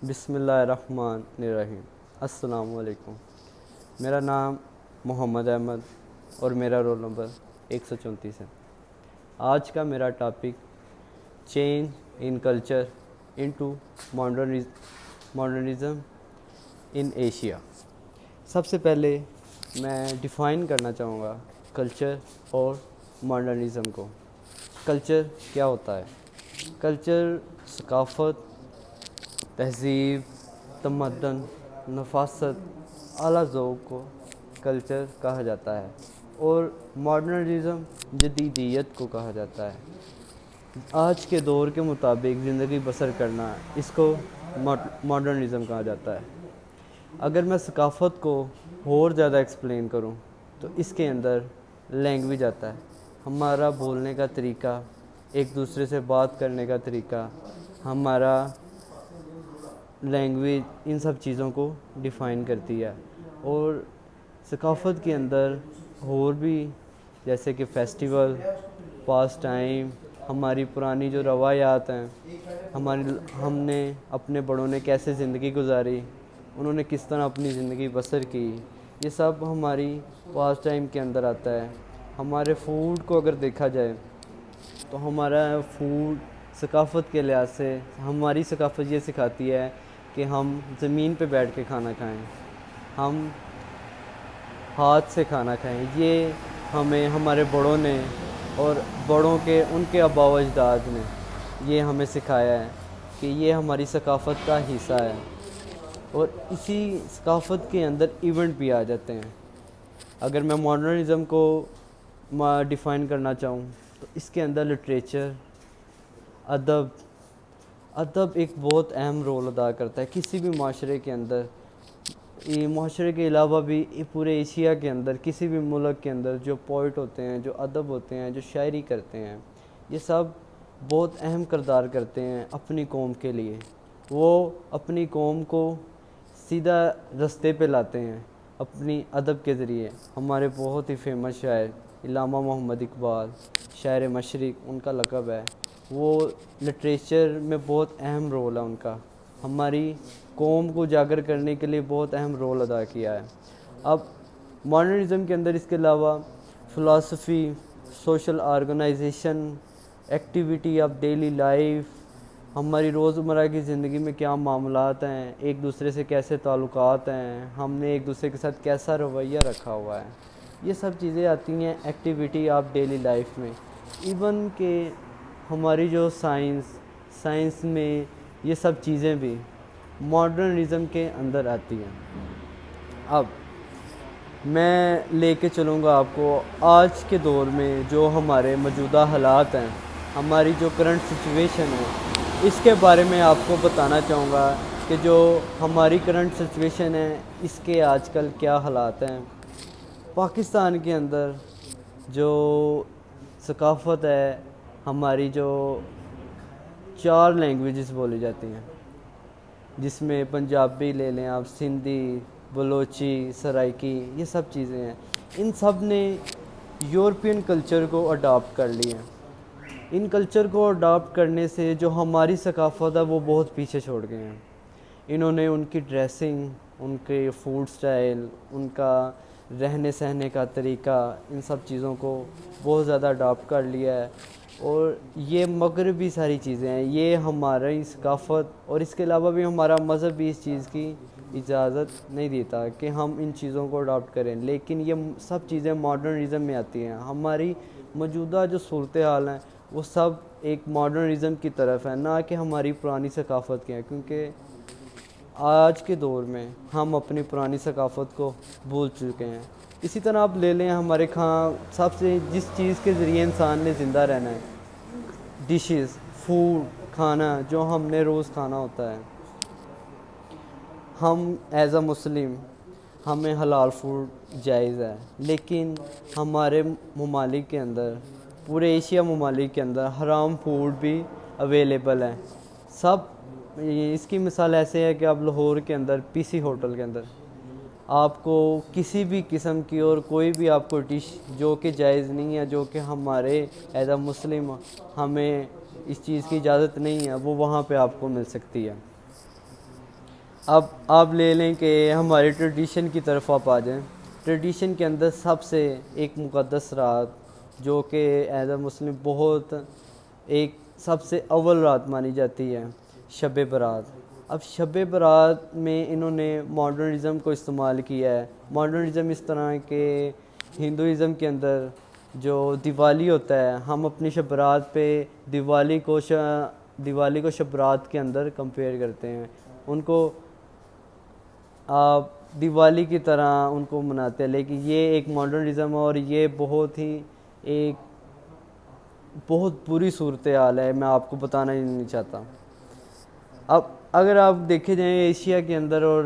بسم اللہ الرحمن الرحیم۔ السلام علیکم۔ میرا نام محمد احمد اور میرا رول نمبر 134 ہے۔ آج کا میرا topic change in culture into modernism in Asia. سب سے پہلے میں ڈیفائن کرنا چاہوں گا کلچر اور ماڈرنزم کو۔ کلچر کیا ہوتا ہے؟ کلچر ثقافت، تہذیب، تمدن، نفاست، اعلیٰ ذوق کو کلچر کہا جاتا ہے، اور ماڈرنزم جدیدیت کو کہا جاتا ہے۔ آج کے دور کے مطابق زندگی بسر کرنا، اس کو ماڈرنزم کہا جاتا ہے۔ اگر میں ثقافت کو اور زیادہ ایکسپلین کروں تو اس کے اندر لینگویج آتا ہے، ہمارا بولنے کا طریقہ، ایک دوسرے سے بات کرنے کا طریقہ، ہمارا لینگویج ان سب چیزوں کو ڈیفائن کرتی ہے۔ اور ثقافت کے اندر اور بھی جیسے کہ فیسٹیول، پاس ٹائم، ہماری پرانی جو روایات ہیں، ہم نے اپنے بڑوں نے کیسے زندگی گزاری، انہوں نے کس طرح اپنی زندگی بسر کی، یہ سب ہماری پاس ٹائم کے اندر آتا ہے۔ ہمارے فوڈ کو اگر دیکھا جائے تو ہمارا فوڈ ثقافت کے لحاظ سے، ہماری ثقافت یہ سکھاتی ہے کہ ہم زمین پہ بیٹھ کے کھانا کھائیں، ہم ہاتھ سے کھانا کھائیں۔ یہ ہمیں ہمارے بڑوں نے اور ان کے آباء و اجداد نے یہ ہمیں سکھایا ہے کہ یہ ہماری ثقافت کا حصہ ہے۔ اور اسی ثقافت کے اندر ایونٹ بھی آ جاتے ہیں۔ اگر میں ماڈرنزم کو ڈیفائن کرنا چاہوں تو اس کے اندر لٹریچر، ادب ایک بہت اہم رول ادا کرتا ہے کسی بھی معاشرے کے اندر۔ یہ معاشرے کے علاوہ بھی پورے ایشیا کے اندر، کسی بھی ملک کے اندر جو پوئٹ ہوتے ہیں، جو ادب ہوتے ہیں، جو شاعری کرتے ہیں، یہ سب بہت اہم کردار کرتے ہیں اپنی قوم کے لیے۔ وہ اپنی قوم کو سیدھا رستے پہ لاتے ہیں اپنی ادب کے ذریعے۔ ہمارے بہت ہی فیمس شاعر علامہ محمد اقبال، شاعر مشرق ان کا لقب ہے، وہ لٹریچر میں بہت اہم رول ہے ان کا، ہماری قوم کو اجاگر کرنے کے لیے بہت اہم رول ادا کیا ہے۔ اب ماڈرنزم کے اندر اس کے علاوہ philosophy, social organisation, activity of daily life, ہماری روزمرہ کی زندگی میں کیا معاملات ہیں، ایک دوسرے سے کیسے تعلقات ہیں، ہم نے ایک دوسرے کے ساتھ کیسا رویہ رکھا ہوا ہے، یہ سب چیزیں آتی ہیں ایکٹیویٹی آف ڈیلی لائف میں۔ ایون کہ ہماری جو سائنس میں یہ سب چیزیں بھی ماڈرنزم کے اندر آتی ہیں۔ اب میں لے کے چلوں گا آپ کو آج کے دور میں جو ہمارے موجودہ حالات ہیں، ہماری جو کرنٹ سچویشن ہے، اس کے بارے میں آپ کو بتانا چاہوں گا کہ جو ہماری کرنٹ سچویشن ہے اس کے آج کل کیا حالات ہیں۔ پاکستان کے اندر جو ثقافت ہے، ہماری جو 4 لینگویجز بولی جاتی ہیں، جس میں پنجابی لے لیں آپ، سندھی، بلوچی، سرائکی، یہ سب چیزیں ہیں، ان سب نے یورپین کلچر کو اڈاپٹ کر لی ہیں۔ ان کلچر کو اڈاپٹ کرنے سے جو ہماری ثقافت ہے وہ بہت پیچھے چھوڑ گئے ہیں۔ انہوں نے ان کی ڈریسنگ، ان کے فوڈ سٹائل، ان کا رہنے سہنے کا طریقہ، ان سب چیزوں کو بہت زیادہ اڈاپٹ کر لیا ہے، اور یہ مغربی ساری چیزیں ہیں، یہ ہماری ثقافت اور اس کے علاوہ بھی ہمارا مذہب بھی اس چیز کی اجازت نہیں دیتا کہ ہم ان چیزوں کو اڈاپٹ کریں، لیکن یہ سب چیزیں ماڈرنزم میں آتی ہیں۔ ہماری موجودہ جو صورتحال ہیں وہ سب ایک ماڈرنزم کی طرف ہے، نہ کہ ہماری پرانی ثقافت کے ہیں، کیونکہ آج کے دور میں ہم اپنی پرانی ثقافت کو بھول چکے ہیں۔ اسی طرح آپ لے لیں ہمارے سب سے جس چیز کے ذریعے انسان نے زندہ رہنا ہے، ڈشز، فوڈ، کھانا جو ہم نے روز کھانا ہوتا ہے، ہم ایز اے مسلم ہمیں حلال فوڈ جائز ہے، لیکن ہمارے ممالک کے اندر، پورے ایشیا ممالک کے اندر حرام فوڈ بھی اویلیبل ہے۔ اس کی مثال ایسے ہے کہ آپ لاہور کے اندر پی سی ہوٹل کے اندر آپ کو کسی بھی قسم کی اور کوئی بھی آپ کو ڈش جو کہ جائز نہیں ہے، جو کہ ہمارے ایز اے مسلم ہمیں اس چیز کی اجازت نہیں ہے، وہ وہاں پہ آپ کو مل سکتی ہے۔ اب آپ لے لیں کہ ہمارے ٹریڈیشن کی طرف آپ آ جائیں. ٹریڈیشن کے اندر سب سے ایک مقدس رات جو کہ ایز اے مسلم بہت ایک سب سے اول رات مانی جاتی ہے، شب برات. اب شب برات میں انہوں نے ماڈرنزم کو استعمال کیا ہے. ماڈرنزم اس طرح کہ ہندوازم کے اندر جو دیوالی ہوتا ہے، ہم اپنی شب برات پہ دیوالی کو شب برات کے اندر کمپیئر کرتے ہیں. ان کو آپ دیوالی کی طرح ان کو مناتے ہیں، لیکن یہ ایک ماڈرنزم ہے اور یہ بہت ہی ایک بہت بری صورتحال ہے. میں آپ کو بتانا ہی نہیں چاہتا. اب اگر آپ دیکھے جائیں ایشیا کے اندر اور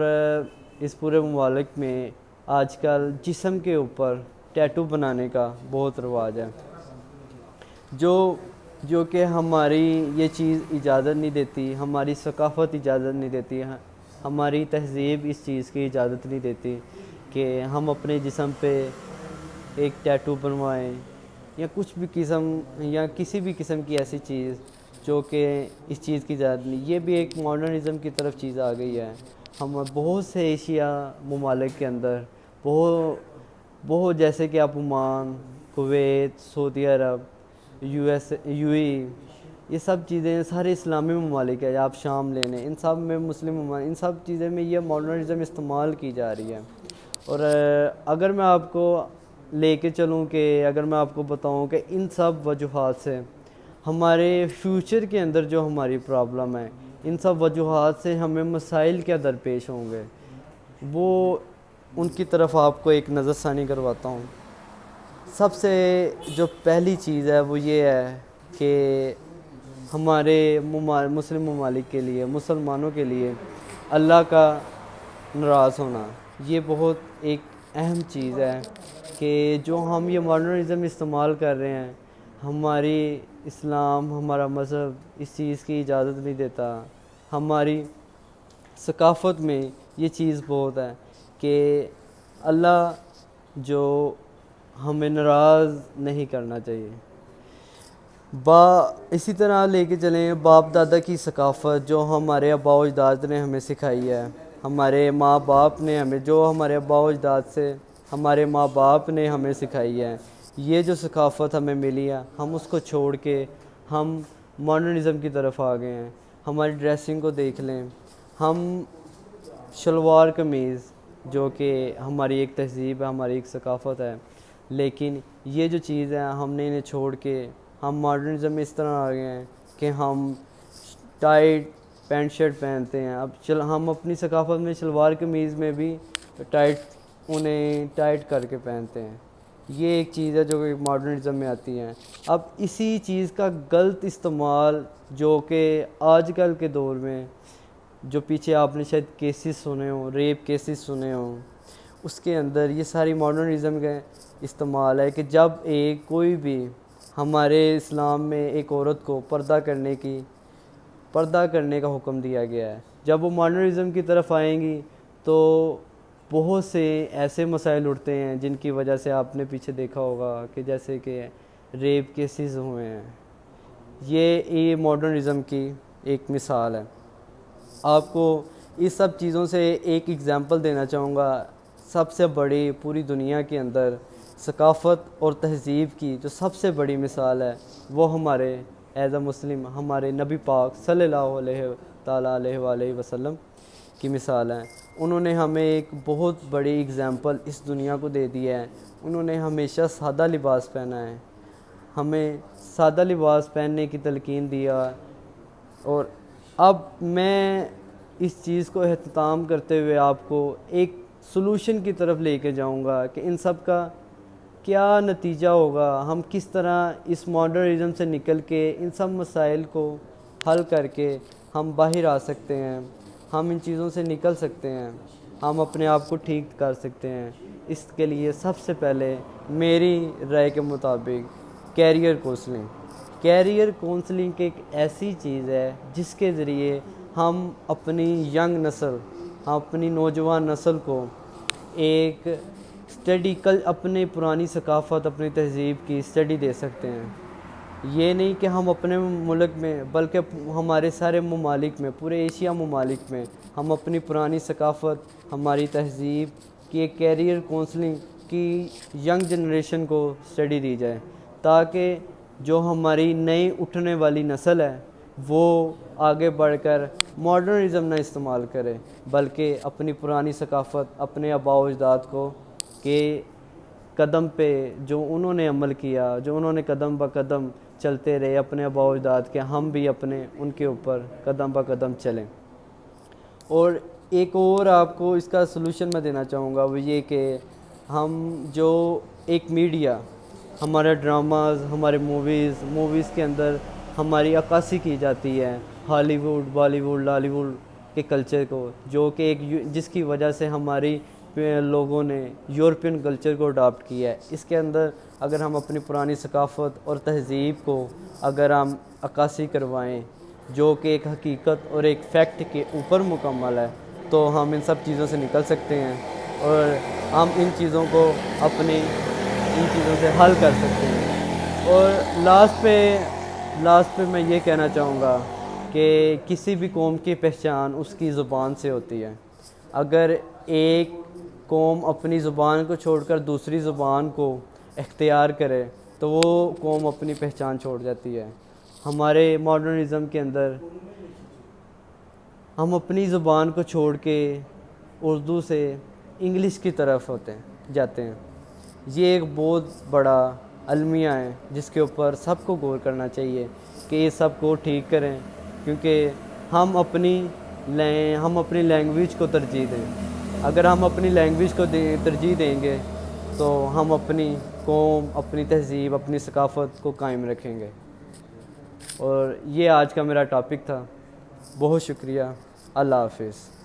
اس پورے ممالک میں آج کل جسم کے اوپر ٹیٹو بنانے کا بہت رواج ہے، جو کہ ہماری یہ چیز اجازت نہیں دیتی، ہماری ثقافت اجازت نہیں دیتی، ہماری تہذیب اس چیز کی اجازت نہیں دیتی کہ ہم اپنے جسم پہ ایک ٹیٹو بنوائیں یا کچھ بھی قسم یا کسی بھی قسم کی ایسی چیز جو کہ اس چیز کی اجازت نہیں. یہ بھی ایک ماڈرنزم کی طرف چیز آ گئی ہے. ہم بہت سے ایشیا ممالک کے اندر بہت جیسے کہ آپ Oman, Kuwait, Saudi Arab, U A, یہ سب چیزیں سارے اسلامی ممالک ہیں. آپ شام لے لیں، ان سب میں مسلم ممالک، ان سب چیزیں میں یہ ماڈرنزم استعمال کی جا رہی ہے. اور اگر میں آپ کو لے کے چلوں کہ اگر میں آپ کو بتاؤں کہ ان سب وجوہات سے ہمارے فیوچر کے اندر جو ہماری پرابلم ہے، ان سب وجوہات سے ہمیں مسائل کیا درپیش ہوں گے، وہ ان کی طرف آپ کو ایک نظر ثانی کرواتا ہوں. سب سے جو پہلی چیز ہے وہ یہ ہے کہ ہمارے مسلم ممالک کے لیے، مسلمانوں کے لیے اللہ کا ناراض ہونا یہ بہت ایک اہم چیز ہے کہ جو ہم یہ ماڈرنزم استعمال کر رہے ہیں، ہماری اسلام، ہمارا مذہب اس چیز کی اجازت نہیں دیتا. ہماری ثقافت میں یہ چیز بہت ہے کہ اللہ جو ہمیں ناراض نہیں کرنا چاہیے. اسی طرح لے کے چلیں باپ دادا کی ثقافت جو ہمارے آباء و اجداد نے ہمیں سکھائی ہے، ہمارے ماں باپ نے ہمارے آباء و اجداد سے ہمارے ماں باپ نے ہمیں سکھائی ہے. یہ جو ثقافت ہمیں ملی ہے، ہم اس کو چھوڑ کے ہم ماڈرنزم کی طرف آ گئے ہیں. ہماری ڈریسنگ کو دیکھ لیں، ہم شلوار قمیض جو کہ ہماری ایک تہذیب ہے، ہماری ایک ثقافت ہے، لیکن یہ جو چیز ہے ہم نے انہیں چھوڑ کے ہم ماڈرنزم میں اس طرح آ گئے ہیں کہ ہم ٹائٹ پینٹ شرٹ پہنتے ہیں. اب ہم اپنی ثقافت میں شلوار قمیض میں بھی انہیں ٹائٹ کر کے پہنتے ہیں. یہ ایک چیز ہے جو کہ ماڈرنزم میں آتی ہے. اب اسی چیز کا غلط استعمال جو کہ آج کل کے دور میں جو پیچھے آپ نے شاید کیسز سنے ہوں، ریپ کیسز سنے ہوں، اس کے اندر یہ ساری ماڈرنزم کا استعمال ہے کہ جب کوئی بھی ہمارے اسلام میں ایک عورت کو پردہ کرنے کا حکم دیا گیا ہے، جب وہ ماڈرنزم کی طرف آئیں گی تو بہت سے ایسے مسائل اٹھتے ہیں جن کی وجہ سے آپ نے پیچھے دیکھا ہوگا کہ جیسے کہ ریپ کیسز ہوئے ہیں. یہ ماڈرنزم کی ایک مثال ہے. آپ کو اس سب چیزوں سے ایک ایگزامپل دینا چاہوں گا. سب سے بڑی پوری دنیا کے اندر ثقافت اور تہذیب کی جو سب سے بڑی مثال ہے وہ ہمارے ایز اے مسلم ہمارے نبی پاک صلی اللہ علیہ تعالیٰ علیہ وآلہ وسلم کی مثال ہے. انہوں نے ہمیں ایک بہت بڑی ایگزامپل اس دنیا کو دے دی ہے. انہوں نے ہمیشہ سادہ لباس پہنا ہے، ہمیں سادہ لباس پہننے کی تلقین دیا. اور اب میں اس چیز کو اختتام کرتے ہوئے آپ کو ایک سلوشن کی طرف لے کے جاؤں گا کہ ان سب کا کیا نتیجہ ہوگا، ہم کس طرح اس ماڈرنزم سے نکل کے ان سب مسائل کو حل کر کے ہم باہر آ سکتے ہیں، ہم ان چیزوں سے نکل سکتے ہیں، ہم اپنے آپ کو ٹھیک کر سکتے ہیں. اس کے لیے سب سے پہلے میری رائے کے مطابق کیریئر کونسلنگ ایک ایسی چیز ہے جس کے ذریعے ہم اپنی ینگ نسل، اپنی نوجوان نسل کو ایک اپنی پرانی ثقافت، اپنی تہذیب کی اسٹڈی دے سکتے ہیں. یہ نہیں کہ ہم اپنے ملک میں بلکہ ہمارے سارے ممالک میں، پورے ایشیا ممالک میں ہم اپنی پرانی ثقافت، ہماری تہذیب کی ایک کیریئر کونسلنگ کی ینگ جنریشن کو اسٹڈی دی جائے، تاکہ جو ہماری نئی اٹھنے والی نسل ہے وہ آگے بڑھ کر ماڈرنزم نہ استعمال کرے، بلکہ اپنی پرانی ثقافت، اپنے آباء و اجداد کو کہ قدم پہ جو انہوں نے عمل کیا، جو انہوں نے قدم بہ قدم چلتے رہے اپنے آباء و اجداد کے، ہم بھی اپنے ان کے اوپر قدم بہ قدم چلیں۔ اور ایک اور آپ کو اس کا سلوشن میں دینا چاہوں گا، وہ یہ کہ ہم جو ایک میڈیا، ہمارے ڈراماز، ہمارے موویز کے اندر ہماری عکاسی کی جاتی ہے Hollywood, Bollywood, Lollywood کے کلچر کو، جو کہ جس کی وجہ سے ہماری لوگوں نے یورپین کلچر کو اڈاپٹ کیا ہے۔ اس کے اندر اگر ہم اپنی پرانی ثقافت اور تہذیب کو اگر ہم عکاسی کروائیں، جو کہ ایک حقیقت اور ایک فیکٹ کے اوپر مکمل ہے، تو ہم ان سب چیزوں سے نکل سکتے ہیں اور ہم ان چیزوں کو ان چیزوں سے حل کر سکتے ہیں۔ اور لاسٹ پہ میں یہ کہنا چاہوں گا کہ کسی بھی قوم کی پہچان اس کی زبان سے ہوتی ہے۔ اگر ایک قوم اپنی زبان کو چھوڑ کر دوسری زبان کو اختیار کرے تو وہ قوم اپنی پہچان چھوڑ جاتی ہے۔ ہمارے ماڈرنزم کے اندر ہم اپنی زبان کو چھوڑ کے اردو سے انگلش کی طرف جاتے ہیں۔ یہ ایک بہت بڑا المیہ ہے جس کے اوپر سب کو غور کرنا چاہیے کہ یہ سب کو ٹھیک کریں، کیونکہ ہم اپنی لینگویج کو ترجیح دیں۔ اگر ہم اپنی لینگویج کو ترجیح دیں گے تو ہم اپنی قوم، اپنی تہذیب، اپنی ثقافت کو قائم رکھیں گے۔ اور یہ آج کا میرا ٹاپک تھا۔ بہت شکریہ۔ اللہ حافظ۔